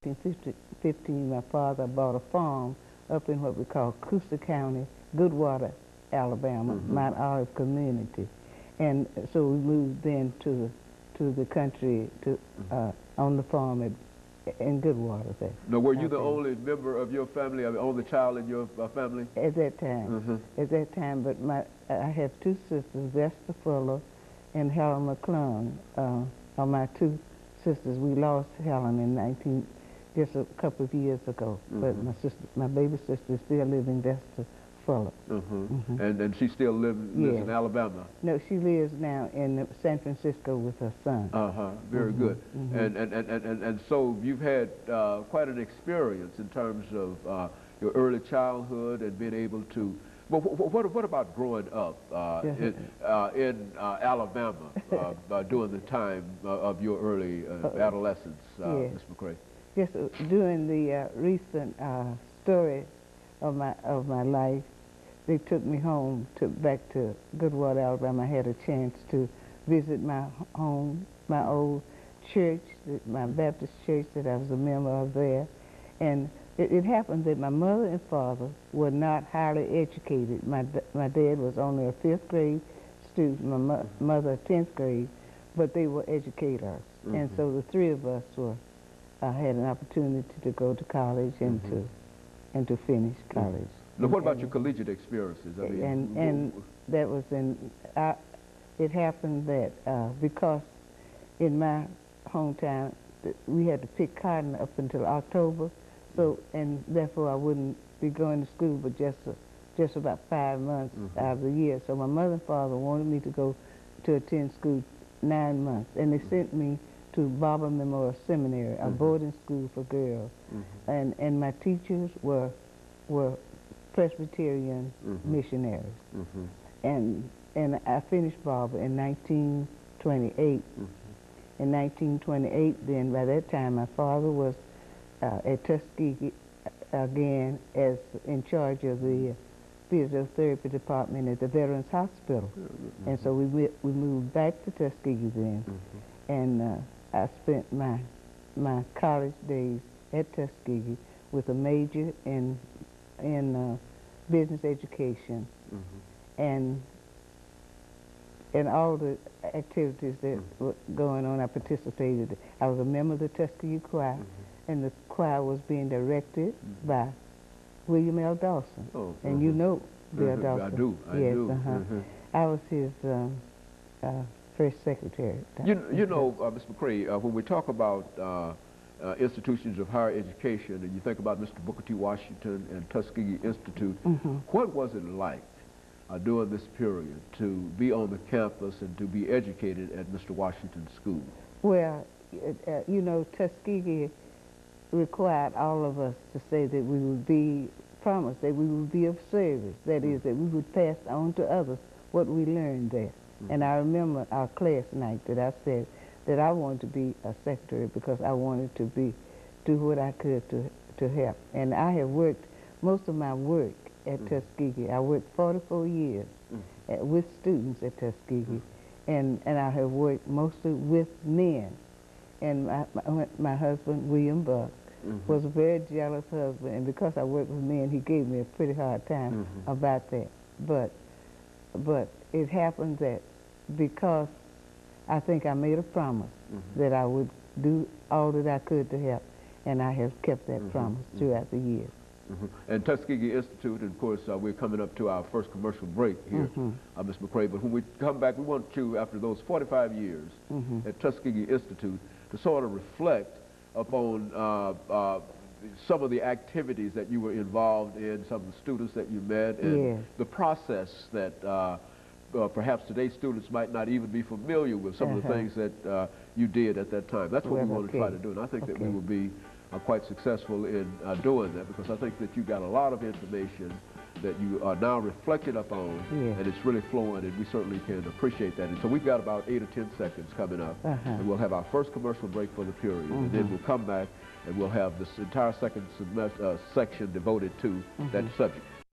1915, my father bought a farm up in what we call Coosa County, Goodwater, Alabama, Mount Olive community. And so we moved then to the country on the farm in Goodwater there. Now, were you the only member of your family, or the only child in your family? At that time. At that time, but I have two sisters, Vesta Fuller and Helen McClung, are my two sisters. We lost Helen in just a couple of years ago, but my baby sister is still living, Vesta Fuller. And she still lives in Alabama? No, she lives now in San Francisco with her son. Very good. And so you've had quite an experience in terms of your early childhood and being able to. Well, what about growing up in Alabama during the time of your early adolescence, Ms. McCray? Yes, during the recent story of my life, they took me home back to Goodwater, Alabama. I had a chance to visit my home, my old church, my Baptist church that I was a member of there. And it happened that my mother and father were not highly educated. My dad was only a 5th grade student, my mother a 10th grade, but they were educators. And so the three of us had an opportunity to go to college and to finish college. Now, what about your collegiate experiences? I mean, and that was it happened that because in my hometown we had to pick cotton up until October, so and therefore I wouldn't be going to school but just about 5 months out of the year. So my mother and father wanted me to go to attend school 9 months, and they sent me to Barber Memorial Seminary, a boarding school for girls, and my teachers were Presbyterian missionaries, and I finished Barber in 1928. In 1928, then by that time my father was at Tuskegee again as in charge of the physical therapy department at the Veterans Hospital, and so we moved back to Tuskegee then, and I spent my college days at Tuskegee with a major in business education, and all the activities that were going on, I participated. I was a member of the Tuskegee Choir, and the choir was being directed by William L. Dawson. And you know Bill Dawson. I do. Yes, I was his first secretary. You know, Ms. McCray, when we talk about institutions of higher education, and you think about Mr. Booker T. Washington and Tuskegee Institute, what was it like during this period to be on the campus and to be educated at Mr. Washington's school? Well, you know, Tuskegee required all of us to say that we would be promised that we would be of service, that is, that we would pass on to others what we learned there. And I remember our class night that I said that I wanted to be a secretary because I wanted to do what I could to help. And I have worked most of my work at Tuskegee. I worked 44 years with students at Tuskegee, and I have worked mostly with men. And my husband, William Buck, was a very jealous husband, and because I worked with men, he gave me a pretty hard time about that. But it happened that because I think I made a promise that I would do all that I could to help, and I have kept that promise throughout the years. And Tuskegee Institute, and of course, we're coming up to our first commercial break here, Ms. McCray, but when we come back, we want you, after those 45 years at Tuskegee Institute, to sort of reflect upon some of the activities that you were involved in, some of the students that you met, and the process that perhaps today's students might not even be familiar with some of the things that you did at that time. That's what we want to try to do, and I think that we will be quite successful in doing that, because I think that you got a lot of information that you are now reflected upon, and it's really flowing, and we certainly can appreciate that. And so we've got about 8 or 10 seconds coming up, and we'll have our first commercial break for the period, and then we'll come back and we'll have this entire second section devoted to that subject.